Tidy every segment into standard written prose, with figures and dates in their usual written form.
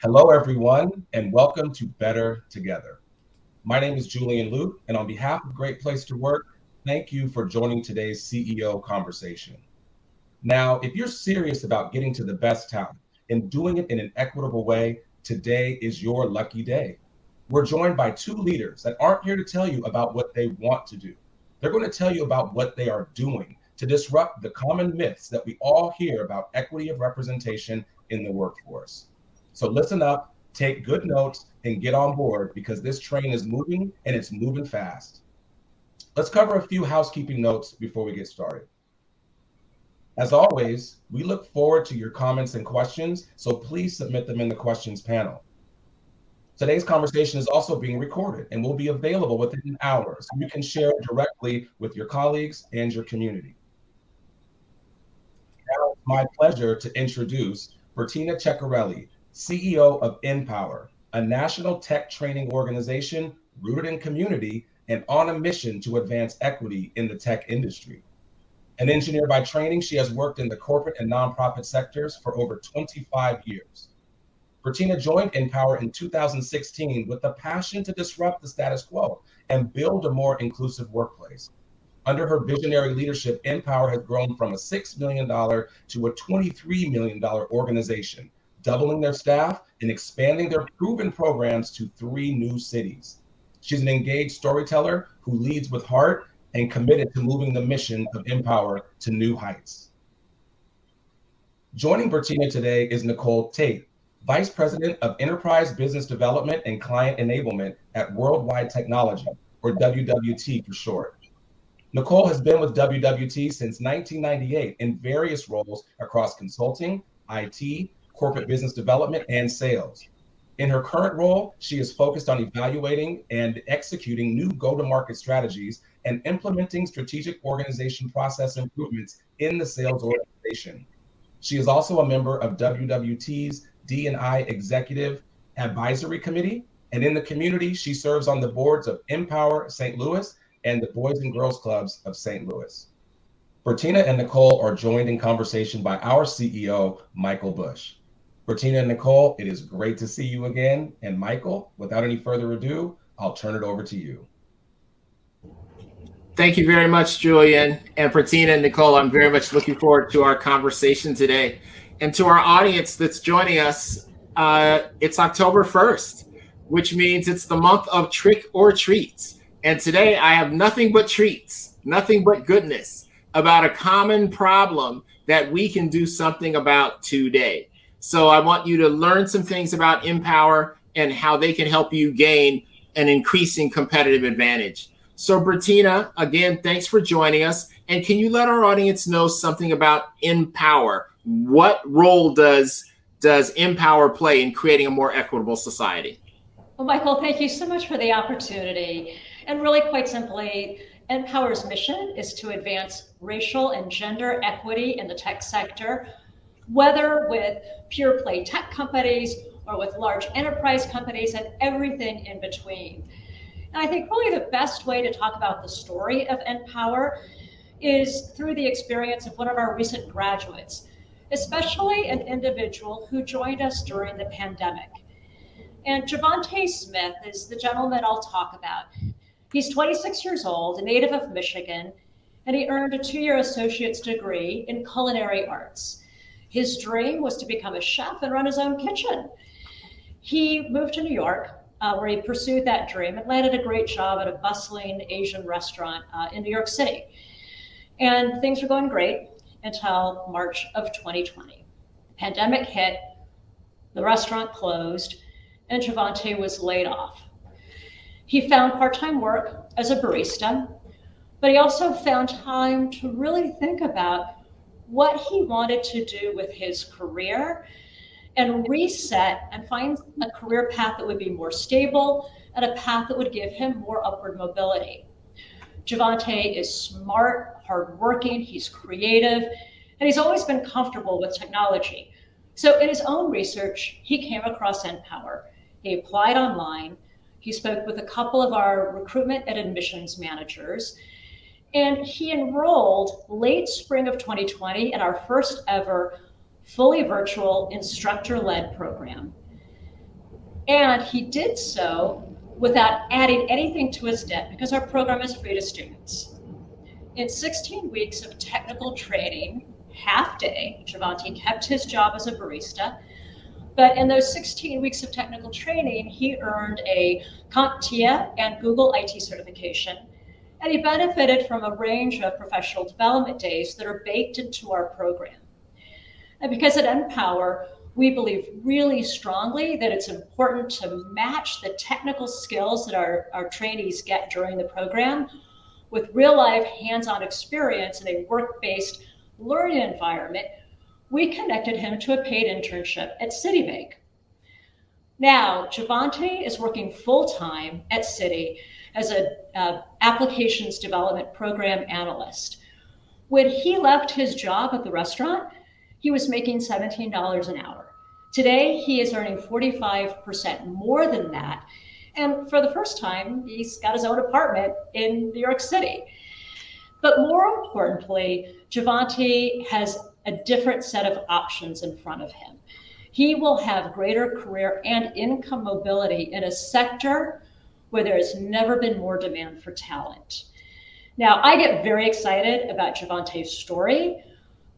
Hello, everyone, and welcome to Better Together. My name is Julian Luke, and on behalf of Great Place to Work, thank you for joining today's CEO conversation. Now, if you're serious about getting to the best talent and doing it in an equitable way, today is your lucky day. We're joined by two leaders that aren't here to tell you about what they want to do. They're going to tell you about what they are doing to disrupt the common myths that we all hear about equity of representation in the workforce. So listen up, take good notes, and get on board because this train is moving and it's moving fast. Let's cover a few housekeeping notes before we get started. As always, we look forward to your comments and questions, so please submit them in the questions panel. Today's conversation is also being recorded and will be available within an hour, so you can share it directly with your colleagues and your community. Now it's my pleasure to introduce Bertina Ceccarelli, CEO of Empower, a national tech training organization rooted in community and on a mission to advance equity in the tech industry. An engineer by training, she has worked in the corporate and nonprofit sectors for over 25 years. Bertina joined Empower in 2016 with a passion to disrupt the status quo and build a more inclusive workplace. Under her visionary leadership, Empower has grown from a $6 million to a $23 million organization, doubling their staff and expanding their proven programs to 3 new cities. She's an engaged storyteller who leads with heart and committed to moving the mission of Empower to new heights. Joining Bertina today is Nicole Tate, Vice President of Enterprise Business Development and Client Enablement at Worldwide Technology, or WWT for short. Nicole has been with WWT since 1998 in various roles across consulting, IT, corporate business development, and sales. In her current role, she is focused on evaluating and executing new go-to-market strategies and implementing strategic organization process improvements in the sales organization. She is also a member of WWT's D&I Executive Advisory Committee, and in the community, she serves on the boards of Empower St. Louis and the Boys and Girls Clubs of St. Louis. Bertina and Nicole are joined in conversation by our CEO, Michael Bush. Bertina and Nicole, it is great to see you again. And Michael, without any further ado, I'll turn it over to you. Thank you very much, Julian. And Bertina and Nicole, I'm very much looking forward to our conversation today. And to our audience that's joining us, it's October 1st, which means it's the month of trick or treats. And today I have nothing but treats, nothing but goodness about a common problem that we can do something about today. So I want you to learn some things about Empower and how they can help you gain an increasing competitive advantage. So Bertina, again, thanks for joining us. And can you let our audience know something about Empower? What role does Empower play in creating a more equitable society? Well, Michael, thank you so much for the opportunity. And really, quite simply, Empower's mission is to advance racial and gender equity in the tech sector, whether with pure play tech companies or with large enterprise companies and everything in between. And I think really the best way to talk about the story of Empower is through the experience of one of our recent graduates, especially an individual who joined us during the pandemic. And Javante Smith is the gentleman I'll talk about. He's 26 years old, a native of Michigan, and he earned a 2-year associate's degree in culinary arts. His dream was to become a chef and run his own kitchen. He moved to New York, where he pursued that dream and landed a great job at a bustling Asian restaurant in New York City. And things were going great until March of 2020. The pandemic hit, the restaurant closed, and Javante was laid off. He found part-time work as a barista, but he also found time to really think about what he wanted to do with his career and reset and find a career path that would be more stable and a path that would give him more upward mobility. Javante is smart, hardworking, he's creative, and he's always been comfortable with technology. So in his own research, he came across Empower. He applied online. He spoke with a couple of our recruitment and admissions managers, and he enrolled late spring of 2020 in our first ever fully virtual instructor-led program. And he did so without adding anything to his debt because our program is free to students. In 16 weeks of technical training, half day, Javante kept his job as a barista. But in those 16 weeks of technical training, he earned a CompTIA and Google IT certification. And he benefited from a range of professional development days that are baked into our program. And because at Empower, we believe really strongly that it's important to match the technical skills that our trainees get during the program with real life hands-on experience in a work-based learning environment. We connected him to a paid internship at Citibank. Now, Javante is working full-time at Citi as an applications development program analyst. When he left his job at the restaurant, he was making $17 an hour. Today, he is earning 45% more than that. And for the first time, he's got his own apartment in New York City. But more importantly, Javante has a different set of options in front of him. He will have greater career and income mobility in a sector where there has never been more demand for talent. Now, I get very excited about Javante's story,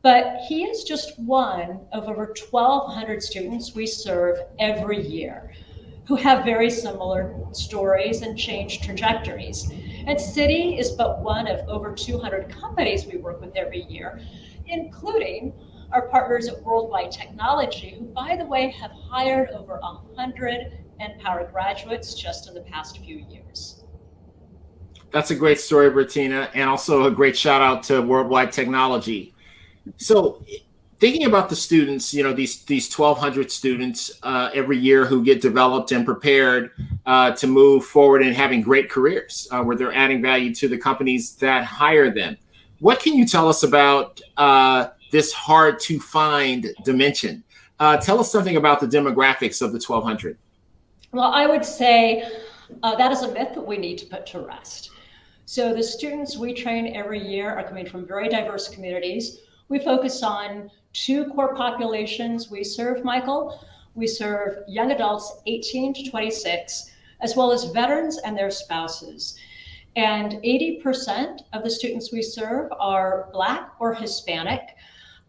but he is just one of over 1,200 students we serve every year who have very similar stories and change trajectories. And Citi is but one of over 200 companies we work with every year, including our partners at Worldwide Technology, who, by the way, have hired over 100 Empower graduates just in the past few years. That's a great story, Bertina, and also a great shout out to Worldwide Technology. So thinking about the students, these 1,200 students every year who get developed and prepared to move forward and having great careers where they're adding value to the companies that hire them. What can you tell us about this hard to find dimension? Tell us something about the demographics of the 1,200. Well, I would say that is a myth that we need to put to rest. So the students we train every year are coming from very diverse communities. We focus on two core populations we serve, Michael. We serve young adults 18 to 26, as well as veterans and their spouses. And 80% of the students we serve are Black or Hispanic.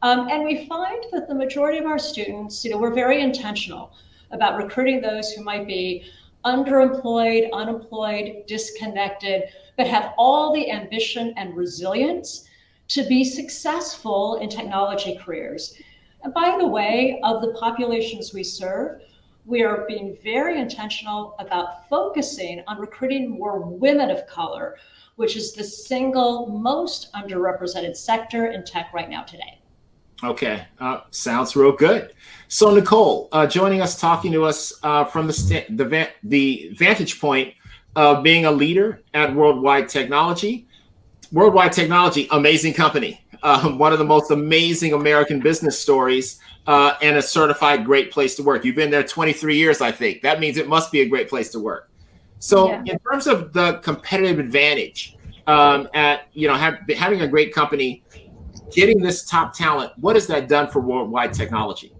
And we find that the majority of our students, we're very intentional about recruiting those who might be underemployed, unemployed, disconnected, but have all the ambition and resilience to be successful in technology careers. And by the way, of the populations we serve, we are being very intentional about focusing on recruiting more women of color, which is the single most underrepresented sector in tech right now today. Okay, sounds real good. So Nicole, joining us, talking to us from the vantage point of being a leader at Worldwide Technology. Worldwide Technology, amazing company, one of the most amazing American business stories, and a certified great place to work. You've been there 23 years, I think. That means it must be a great place to work. So in terms of the competitive advantage at having a great company, getting this top talent, what has that done for Worldwide Technology?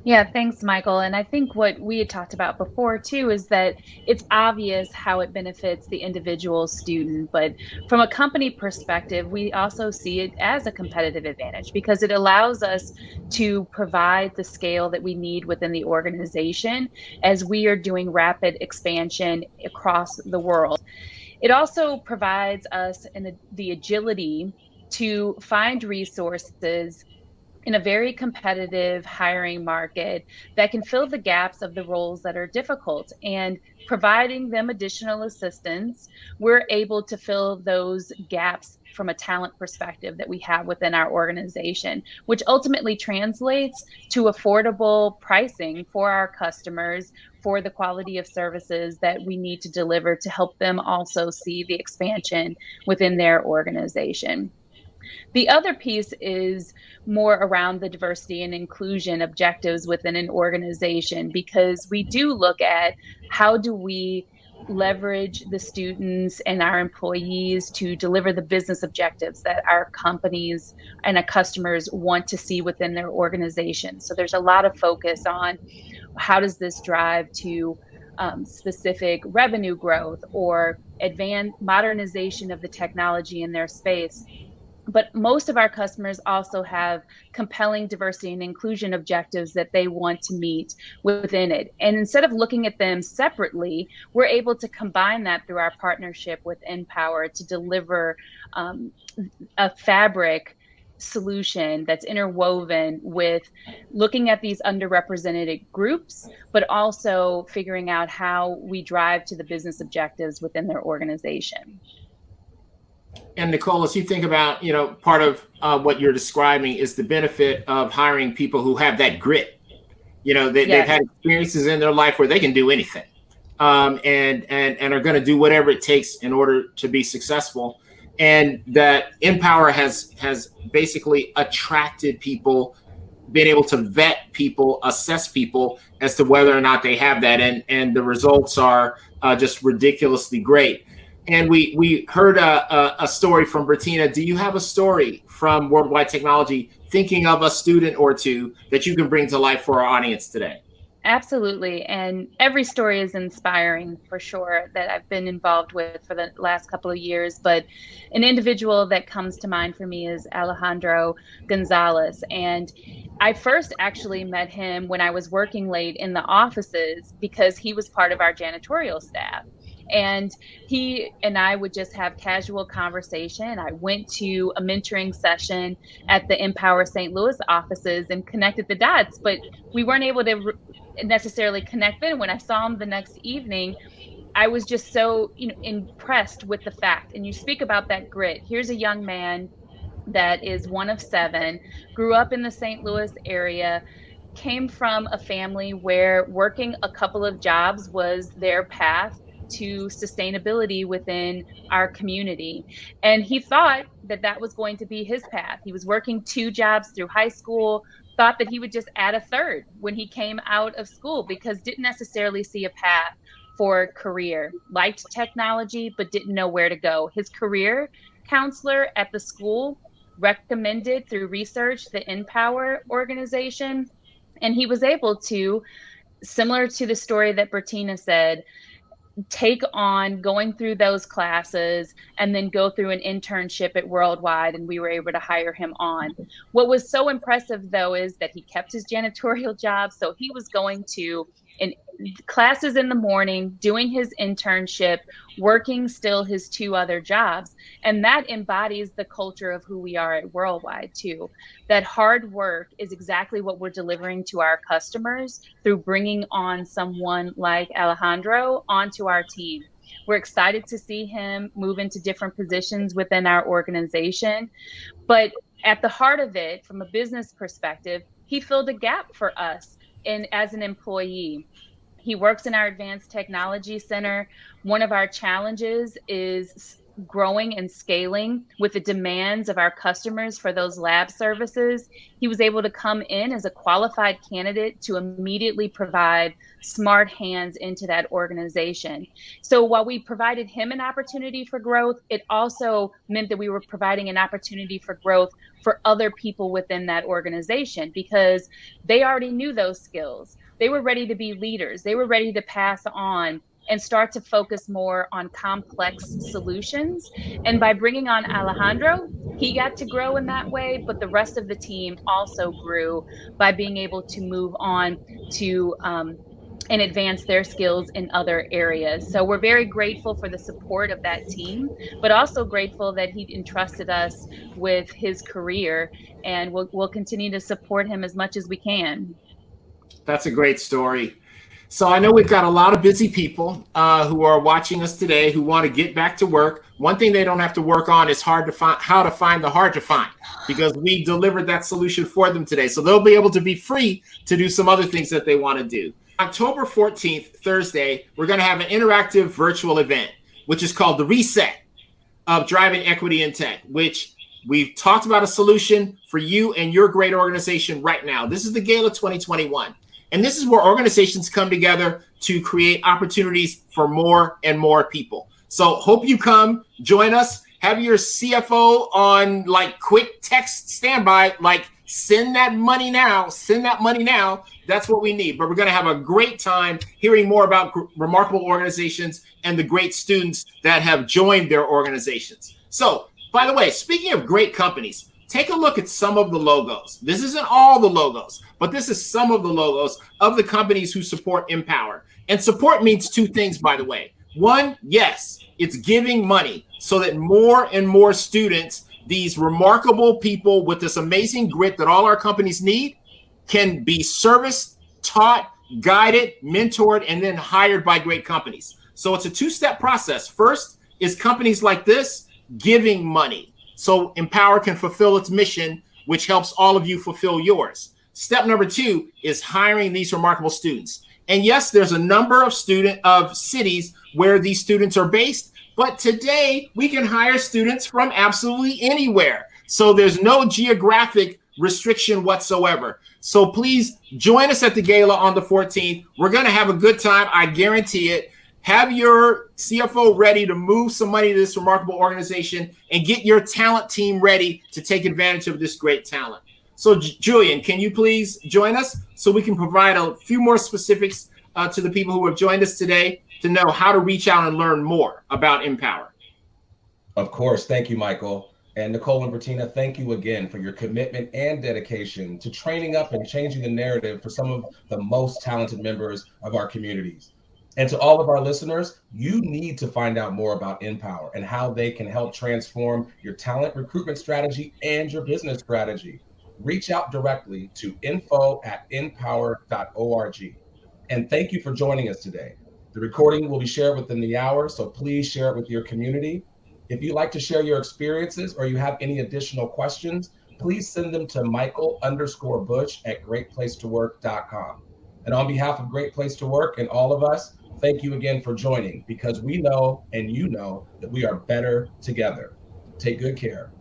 Yeah, thanks, Michael. And I think what we had talked about before, too, is that it's obvious how it benefits the individual student. But from a company perspective, we also see it as a competitive advantage because it allows us to provide the scale that we need within the organization as we are doing rapid expansion across the world. It also provides us the agility to find resources in a very competitive hiring market that can fill the gaps of the roles that are difficult. And providing them additional assistance, we're able to fill those gaps from a talent perspective that we have within our organization, which ultimately translates to affordable pricing for our customers for the quality of services that we need to deliver to help them also see the expansion within their organization. The other piece is more around the diversity and inclusion objectives within an organization, because we do look at how do we leverage the students and our employees to deliver the business objectives that our companies and our customers want to see within their organization. So there's a lot of focus on how does this drive to specific revenue growth or advanced modernization of the technology in their space. But most of our customers also have compelling diversity and inclusion objectives that they want to meet within it. And instead of looking at them separately, we're able to combine that through our partnership with Empower to deliver a fabric solution that's interwoven with looking at these underrepresented groups, but also figuring out how we drive to the business objectives within their organization. And Nicole, as you think about, part of what you're describing is the benefit of hiring people who have that grit. They've had experiences in their life where they can do anything, and are going to do whatever it takes in order to be successful. And that Empower has basically attracted people, been able to vet people, assess people as to whether or not they have that, and the results are just ridiculously great. And we heard a story from Bertina. Do you have a story from Worldwide Technology, thinking of a student or two that you can bring to life for our audience today? Absolutely. And every story is inspiring for sure that I've been involved with for the last couple of years. But an individual that comes to mind for me is Alejandro Gonzalez. And I first actually met him when I was working late in the offices because he was part of our janitorial staff. And he and I would just have casual conversation. I went to a mentoring session at the Empower St. Louis offices and connected the dots, but we weren't able to necessarily connect then. When I saw him the next evening, I was just so impressed with the fact. And you speak about that grit. Here's a young man that is one of 7, grew up in the St. Louis area, came from a family where working a couple of jobs was their path to sustainability within our community. And he thought that that was going to be his path. He was working 2 jobs through high school, thought that he would just add a 3rd when he came out of school because didn't necessarily see a path for career. Liked technology, but didn't know where to go. His career counselor at the school recommended through research the Empower organization. And he was able to, similar to the story that Bertina said, take on going through those classes and then go through an internship at Worldwide, and we were able to hire him on. What was so impressive, though, is that he kept his janitorial job. So he was going to classes in the morning, doing his internship, working still his 2 other jobs. And that embodies the culture of who we are at Worldwide, too. That hard work is exactly what we're delivering to our customers through bringing on someone like Alejandro onto our team. We're excited to see him move into different positions within our organization. But at the heart of it, from a business perspective, he filled a gap for us as an employee. He works in our Advanced Technology Center. One of our challenges is growing and scaling with the demands of our customers for those lab services. He was able to come in as a qualified candidate to immediately provide smart hands into that organization. So while we provided him an opportunity for growth, it also meant that we were providing an opportunity for growth for other people within that organization because they already knew those skills. They were ready to be leaders. They were ready to pass on and start to focus more on complex solutions. And by bringing on Alejandro, he got to grow in that way, but the rest of the team also grew by being able to move on to and advance their skills in other areas. So we're very grateful for the support of that team, but also grateful that he entrusted us with his career, and we'll continue to support him as much as we can. That's a great story. So I know we've got a lot of busy people who are watching us today who want to get back to work. One thing they don't have to work on is how to find the hard to find, because we delivered that solution for them today. So they'll be able to be free to do some other things that they want to do. October 14th, Thursday, we're going to have an interactive virtual event, which is called the Reset of Driving Equity in Tech, which we've talked about a solution for you and your great organization right now. This is the Gala 2021. And this is where organizations come together to create opportunities for more and more people. So hope you come join us. Have your CFO on like quick text standby, like send that money now, send that money now. That's what we need. But we're going to have a great time hearing more about remarkable organizations and the great students that have joined their organizations. So, by the way, speaking of great companies, take a look at some of the logos. This isn't all the logos, but this is some of the logos of the companies who support Empower. And support means two things, by the way. One, yes, it's giving money so that more and more students, these remarkable people with this amazing grit that all our companies need, can be serviced, taught, guided, mentored, and then hired by great companies. So it's a two-step process. First is companies like this giving money so Empower can fulfill its mission, which helps all of you fulfill yours. Step number two is hiring these remarkable students. And yes, there's a number of cities where these students are based, but today we can hire students from absolutely anywhere. So there's no geographic restriction whatsoever. So please join us at the gala on the 14th. We're going to have a good time. I guarantee it. Have your CFO ready to move some money to this remarkable organization and get your talent team ready to take advantage of this great talent. So Julian, can you please join us so we can provide a few more specifics to the people who have joined us today to know how to reach out and learn more about Empower? Of course. Thank you, Michael. And Nicole and Bertina, thank you again for your commitment and dedication to training up and changing the narrative for some of the most talented members of our communities. And to all of our listeners, you need to find out more about Empower and how they can help transform your talent recruitment strategy and your business strategy. Reach out directly to info@empower.org. And thank you for joining us today. The recording will be shared within the hour, so please share it with your community. If you'd like to share your experiences or you have any additional questions, please send them to michael_bush@greatplacetowork.com. And on behalf of Great Place to Work and all of us, thank you again for joining, because we know and you know that we are better together. Take good care.